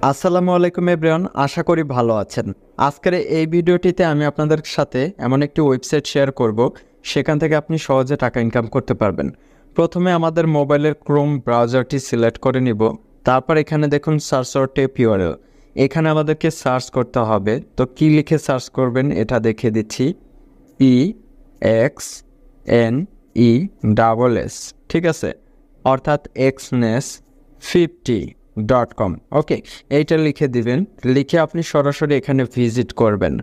আসসালামু আলাইকুম এভরিওয়ান, আশা করি ভালো আছেন। আজকের এই ভিডিওটিতে আমি আপনাদের সাথে এমন একটি ওয়েবসাইট শেয়ার করব, সেখান থেকে আপনি সহজে টাকা ইনকাম করতে পারবেন। প্রথমে আমাদের মোবাইলের ক্রোম ব্রাউজারটি সিলেক্ট করে নিব। তারপর এখানে দেখুন সার্চ অর টেপ ইউআরএল, এখানে আমাদেরকে সার্চ করতে হবে। তো কি লিখে সার্চ করবেন এটা দেখিয়ে দিচ্ছি। EXNESS, ঠিক আছে, অর্থাৎ exnes50.com। ওকে, এইটা লিখে দিবেন। লিখে আপনি সরাসরি এখানে ভিজিট করবেন,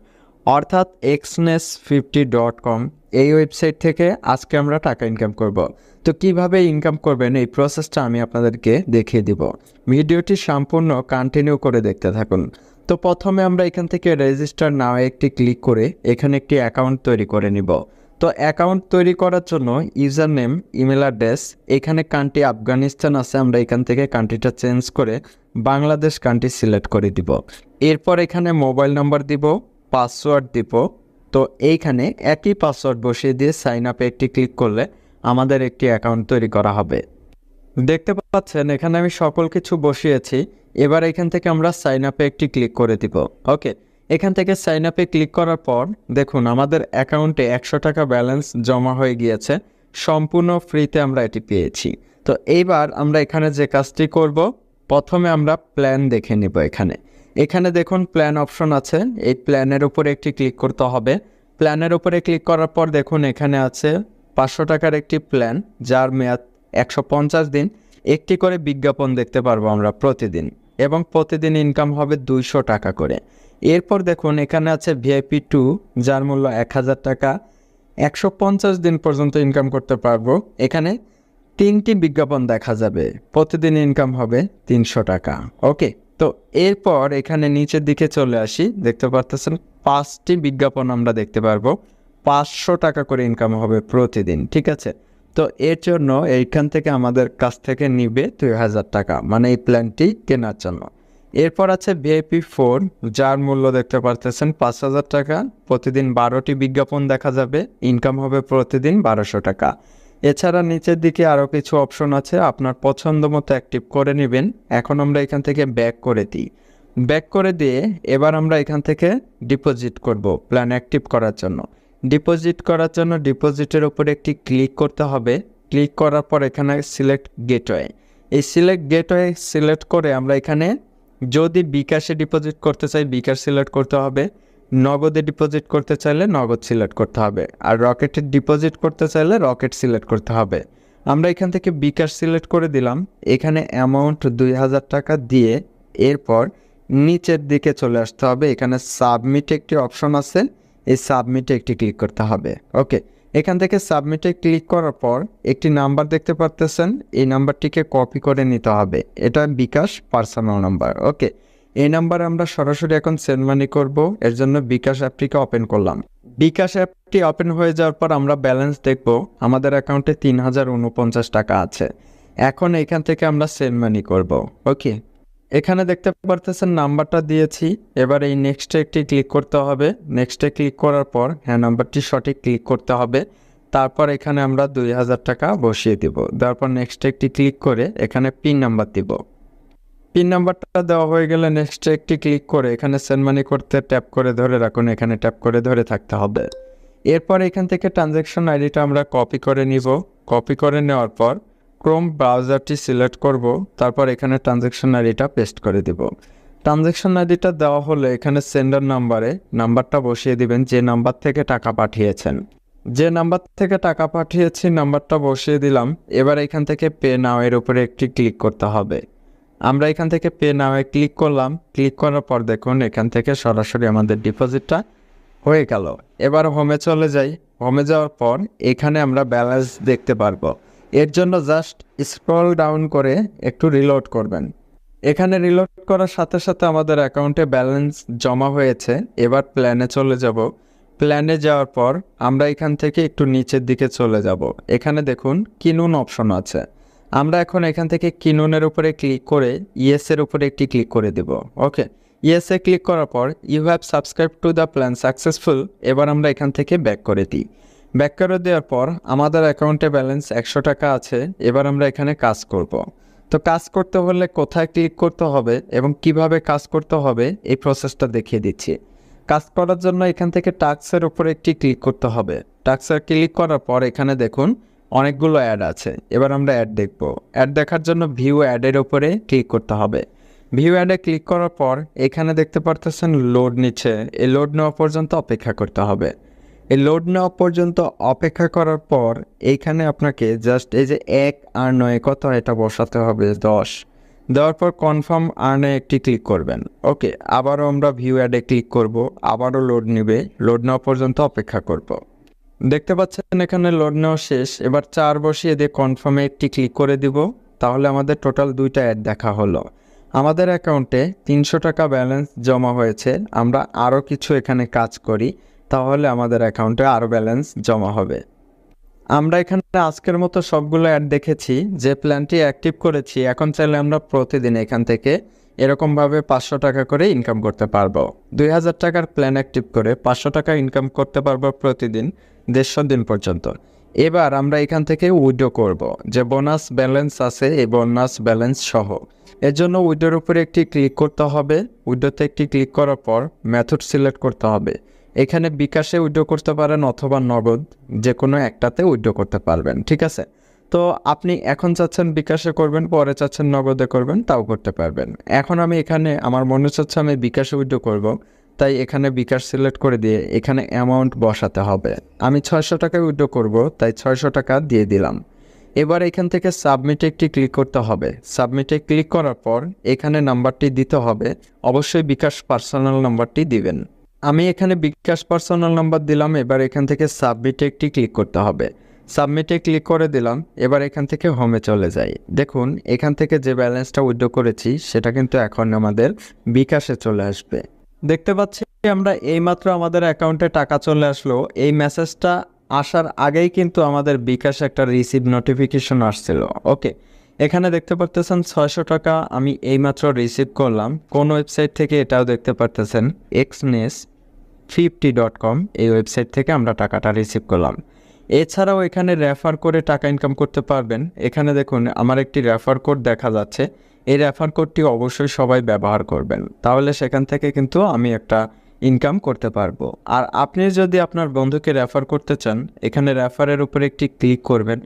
অর্থাৎ exnes50.com। এই ওয়েবসাইট থেকে আজকে আমরা টাকা ইনকাম করব। তো কিভাবে ইনকাম করবেন এই প্রসেসটা আমি আপনাদেরকে দেখিয়ে দিব। ভিডিওটি সম্পূর্ণ কন্টিনিউ করে দেখতে থাকুন। তো প্রথমে আমরা এখান থেকে রেজিস্টার নাও একটি ক্লিক করে এখানে একটি অ্যাকাউন্ট তৈরি করে নিব। তো অ্যাকাউন্ট তৈরি করার জন্য ইউজার নেম, ইমেল অ্যাড্রেস, এখানে কান্ট্রি আফগানিস্তান আছে, আমরা এখান থেকে কান্ট্রিটা চেঞ্জ করে বাংলাদেশ কান্ট্রি সিলেক্ট করে দিব। এরপর এখানে মোবাইল নাম্বার দিব, পাসওয়ার্ড দিব। তো এইখানে একই পাসওয়ার্ড বসিয়ে দিয়ে সাইন আপে একটি ক্লিক করলে আমাদের একটি অ্যাকাউন্ট তৈরি করা হবে। দেখতে পাচ্ছেন এখানে আমি সকল কিছু বসিয়েছি। এবার এখান থেকে আমরা সাইন আপে একটি ক্লিক করে দিব। ওকে, এখান থেকে সাইন আপে ক্লিক করার পর দেখুন আমাদের অ্যাকাউন্টে 100 টাকা ব্যালেন্স জমা হয়ে গিয়েছে। সম্পূর্ণ ফ্রিতে আমরা এটি পেয়েছি। তো এইবার আমরা এখানে যে কাজটি করব, প্রথমে আমরা প্ল্যান দেখে নিব। এখানে দেখুন প্ল্যান অপশন আছে, এই প্ল্যানের উপরে একটি ক্লিক করতে হবে। প্ল্যানের উপরে ক্লিক করার পর দেখুন এখানে আছে 500 টাকার একটি প্ল্যান, যার মেয়াদ 150 দিন। একটি করে বিজ্ঞাপন দেখতে পারবো আমরা প্রতিদিন, এবং প্রতিদিন ইনকাম হবে 200 টাকা করে। এরপর দেখুন এখানে আছে VIP2, যার মূল্য 1000 টাকা। 150 দিন পর্যন্ত ইনকাম করতে পারবো। এখানে 3টি বিজ্ঞাপন দেখা যাবে, প্রতিদিন ইনকাম হবে 300 টাকা। ওকে, তো এরপর এখানে নিচের দিকে চলে আসি। দেখতে পারতেছেন 5টি বিজ্ঞাপন আমরা দেখতে পারবো, 500 টাকা করে ইনকাম হবে প্রতিদিন। ঠিক আছে, তো এর জন্য এইখান থেকে আমাদের কাছ থেকে নিবে 2000 টাকা, মানে এই প্ল্যানটি কেনার জন্য। এরপর আছে VIP4, যার মূল্য দেখতে পারতেছেন 5000 টাকা। প্রতিদিন 12টি বিজ্ঞাপন দেখা যাবে, ইনকাম হবে প্রতিদিন 1200 টাকা। এছাড়া নিচের দিকে আরও কিছু অপশন আছে, আপনার পছন্দ মতো অ্যাক্টিভ করে নেবেন। এখন আমরা এখান থেকে ব্যাক করে দিই। ব্যাক করে দিয়ে এবার আমরা এখান থেকে ডিপোজিট করব প্ল্যান অ্যাক্টিভ করার জন্য। ডিপোজিট করার জন্য ডিপোজিটের উপরে একটি ক্লিক করতে হবে। ক্লিক করার পর এখানে সিলেক্ট গেটওয়ে, এই সিলেক্ট গেটওয়ে সিলেক্ট করে আমরা এখানে যদি বিকাশে ডিপোজিট করতে চাই বিকাশ সিলেক্ট করতে হবে, নগদে ডিপোজিট করতে চাইলে নগদ সিলেক্ট করতে হবে, আর রকেটে ডিপোজিট করতে চাইলে রকেট সিলেক্ট করতে হবে। আমরা এখান থেকে বিকাশ সিলেক্ট করে দিলাম। এখানে অ্যামাউন্ট 2000 টাকা দিয়ে এরপর নিচের দিকে চলে আসতে হবে। এখানে সাবমিট একটি অপশন আছে, এই সাবমিটে একটি ক্লিক করতে হবে। ওকে, এখান থেকে সাবমিটে ক্লিক করার পর একটি নাম্বার দেখতে পারতেছেন, এই নাম্বারটিকে কপি করে নিতে হবে। এটা বিকাশ পার্সোনাল নাম্বার। ওকে, এই নাম্বারে আমরা সরাসরি এখন সেন্ড মানি করব, এর জন্য বিকাশ অ্যাপটিকে ওপেন করলাম। বিকাশ অ্যাপটি ওপেন হয়ে যাওয়ার পর আমরা ব্যালেন্স দেখব, আমাদের অ্যাকাউন্টে 3049 টাকা আছে। এখন এখান থেকে আমরা সেন্ড মানি করব। ওকে, এখানে দেখতে পারতেছেন নাম্বারটা দিয়েছি। এবার এই নেক্সটে একটি ক্লিক করতে হবে। নেক্সটে ক্লিক করার পর হ্যাঁ নাম্বারটি সঠিক ক্লিক করতে হবে। তারপর এখানে আমরা 2000 টাকা বসিয়ে দিব। তারপর নেক্সটে একটি ক্লিক করে এখানে পিন নাম্বার দিব। পিন নাম্বারটা দেওয়া হয়ে গেলে নেক্সটে একটি ক্লিক করে এখানে সেন্ড মানি করতে ট্যাপ করে ধরে রাখুন, এখানে ট্যাপ করে ধরে থাকতে হবে। এরপর এখান থেকে ট্রানজ্যাকশন আইডিটা আমরা কপি করে নিব। কপি করে নেওয়ার পর ক্রোম ব্রাউজারটি সিলেক্ট করব, তারপর এখানে ট্রানজ্যাকশন আইডিটা পেস্ট করে দিব। ট্রানজ্যাকশন আইডিটা দেওয়া হলে এখানে সেন্ডার নাম্বারে নাম্বারটা বসিয়ে দিবেন, যে নাম্বার থেকে টাকা পাঠিয়েছেন। যে নাম্বার থেকে টাকা পাঠিয়েছি নাম্বারটা বসিয়ে দিলাম। এবার এখান থেকে পে নাও এর উপরে একটি ক্লিক করতে হবে। আমরা এখান থেকে পে নাওয়ে ক্লিক করলাম। ক্লিক করার পর দেখুন এখান থেকে সরাসরি আমাদের ডিপোজিটটা হয়ে গেল। এবার হোমে চলে যাই। হোমে যাওয়ার পর এখানে আমরা ব্যালেন্স দেখতে পারবো। এর জন্য জাস্ট স্ক্রল ডাউন করে একটু রিলোড করবেন। এখানে রিলোড করার সাথে সাথে আমাদের অ্যাকাউন্টে ব্যালেন্স জমা হয়েছে। এবার প্ল্যানে চলে যাব। প্ল্যানে যাওয়ার পর আমরা এখান থেকে একটু নিচের দিকে চলে যাব। এখানে দেখুন কিনুন অপশন আছে। আমরা এখন এখান থেকে কিনুনের উপরে ক্লিক করে ইয়েসের উপরে একটি ক্লিক করে দেব। ওকে, ইয়েসে ক্লিক করার পর you have subscribe to the plan successful. এবার আমরা এখান থেকে ব্যাক করে দিই। ব্যাক করে দেওয়ার পর আমাদের অ্যাকাউন্টে ব্যালেন্স 100 টাকা আছে। এবার আমরা এখানে কাজ করব। তো কাজ করতে হলে কোথায় ক্লিক করতে হবে এবং কিভাবে কাজ করতে হবে এই প্রসেসটা দেখিয়ে দিচ্ছি। কাজ করার জন্য এখান থেকে টাস্কের উপরে একটি ক্লিক করতে হবে। টাস্কের ক্লিক করার পর এখানে দেখুন অনেকগুলো অ্যাড আছে। এবার আমরা অ্যাড দেখব। অ্যাড দেখার জন্য ভিউ অ্যাডের উপরে ক্লিক করতে হবে। ভিউ অ্যাডে ক্লিক করার পর এখানে দেখতে পারতেছেন লোড নিচ্ছে। এই লোড নেওয়া পর্যন্ত অপেক্ষা করতে হবে। এই লোড নেওয়া পর্যন্ত অপেক্ষা করার পর এইখানে আপনাকে জাস্ট এই যে 1 আর 9 কত এটা বসাতে হবে 10। দেওয়ার পর কনফার্ম আর্নে একটি ক্লিক করবেন। ওকে, আবারও আমরা ভিউ অ্যাডে ক্লিক করব। আবারও লোড নেবে। লোড নেওয়া পর্যন্ত অপেক্ষা করব। দেখতে পাচ্ছেন এখানে লোড নেওয়া শেষ। এবার 4 বসিয়ে দিয়ে কনফার্মে একটি ক্লিক করে দিব। তাহলে আমাদের টোটাল 2টা অ্যাড দেখা হলো। আমাদের অ্যাকাউন্টে 300 টাকা ব্যালেন্স জমা হয়েছে। আমরা আরও কিছু এখানে কাজ করি, তাহলে আমাদের অ্যাকাউন্টে আরও ব্যালেন্স জমা হবে। আমরা এখানে আজকের মতো সবগুলো অ্যাড দেখেছি। যে প্ল্যানটি অ্যাক্টিভ করেছি, এখন চাইলে আমরা প্রতিদিন এখান থেকে এরকমভাবে 500 টাকা করে ইনকাম করতে পারবো। 2000 টাকার প্ল্যান অ্যাক্টিভ করে 500 টাকা ইনকাম করতে পারবো প্রতিদিন 150 দিন পর্যন্ত। এবার আমরা এখান থেকে উইথড্র করব। যে বোনাস ব্যালেন্স আছে এই বোনাস ব্যালেন্স সহ। এর জন্য উইথড্রোর উপরে একটি ক্লিক করতে হবে। উইথড্রোতে একটি ক্লিক করার পর মেথড সিলেক্ট করতে হবে। এখানে বিকাশে উইথড্র করতে পারেন অথবা নগদ, যে কোনো একটাতে উইথড্র করতে পারবেন। ঠিক আছে, তো আপনি এখন চাচ্ছেন বিকাশে করবেন, পরে চাচ্ছেন নগদে করবেন, তাও করতে পারবেন। এখন আমি এখানে আমার মনে চাচ্ছে আমি বিকাশে উইথড্র করব, তাই এখানে বিকাশ সিলেক্ট করে দিয়ে এখানে অ্যামাউন্ট বসাতে হবে। আমি 600 টাকায় উইথড্র করব, তাই 600 টাকা দিয়ে দিলাম। এবার এখান থেকে সাবমিটে একটি ক্লিক করতে হবে। সাবমিটে ক্লিক করার পর এখানে নাম্বারটি দিতে হবে। অবশ্যই বিকাশ পার্সোনাল নাম্বারটি দিবেন। আমি এখানে বিকাশ পার্সোনাল নাম্বার দিলাম। এবার এখান থেকে সাবমিটে একটি ক্লিক করতে হবে। সাবমিটে ক্লিক করে দিলাম। এবার এখান থেকে হোমে চলে যাই। দেখুন এখান থেকে যে ব্যালেন্সটা উইথড্র করেছি সেটা কিন্তু এখন আমাদের বিকাশে চলে আসবে। দেখতে পাচ্ছি আমরা এইমাত্র আমাদের অ্যাকাউন্টে টাকা চলে আসলো। এই মেসেজটা আসার আগেই কিন্তু আমাদের বিকাশে একটা রিসিভ নোটিফিকেশন আসছিল। ওকে, এখানে দেখতে পারতেছেন 600 টাকা আমি এইমাত্র রিসিভ করলাম। কোন ওয়েবসাইট থেকে এটাও দেখতে পারতেছেন, xness50.com এই ওয়েবসাইট থেকে আমরা টাকাটা রিসিভ করলাম। এছাড়াও এখানে রেফার করে টাকা ইনকাম করতে পারবেন। এখানে দেখুন আমার একটি রেফার কোড দেখা যাচ্ছে। এই রেফার কোডটি অবশ্যই সবাই ব্যবহার করবেন, তাহলে সেখান থেকে কিন্তু আমি একটা ইনকাম করতে পারবো। আর আপনি যদি আপনার বন্ধুকে রেফার করতে চান, এখানে রেফারের উপরে একটি ক্লিক করবেন।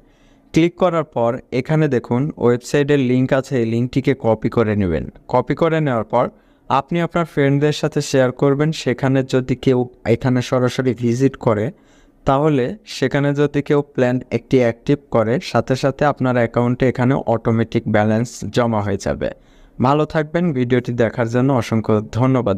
ক্লিক করার পর এখানে দেখুন ওয়েবসাইটের লিঙ্ক আছে, এই লিঙ্কটিকে কপি করে নেবেন। কপি করে নেওয়ার পর আপনি আপনার ফ্রেন্ডদের সাথে শেয়ার করবেন। সেখানে যদি কেউ এখানে সরাসরি ভিজিট করে, তাহলে সেখানে যদি কেউ প্ল্যান একটি অ্যাক্টিভ করে, সাথে সাথে আপনার অ্যাকাউন্টে এখানে অটোমেটিক ব্যালেন্স জমা হয়ে যাবে। ভালো থাকবেন। ভিডিওটি দেখার জন্য অসংখ্য ধন্যবাদ।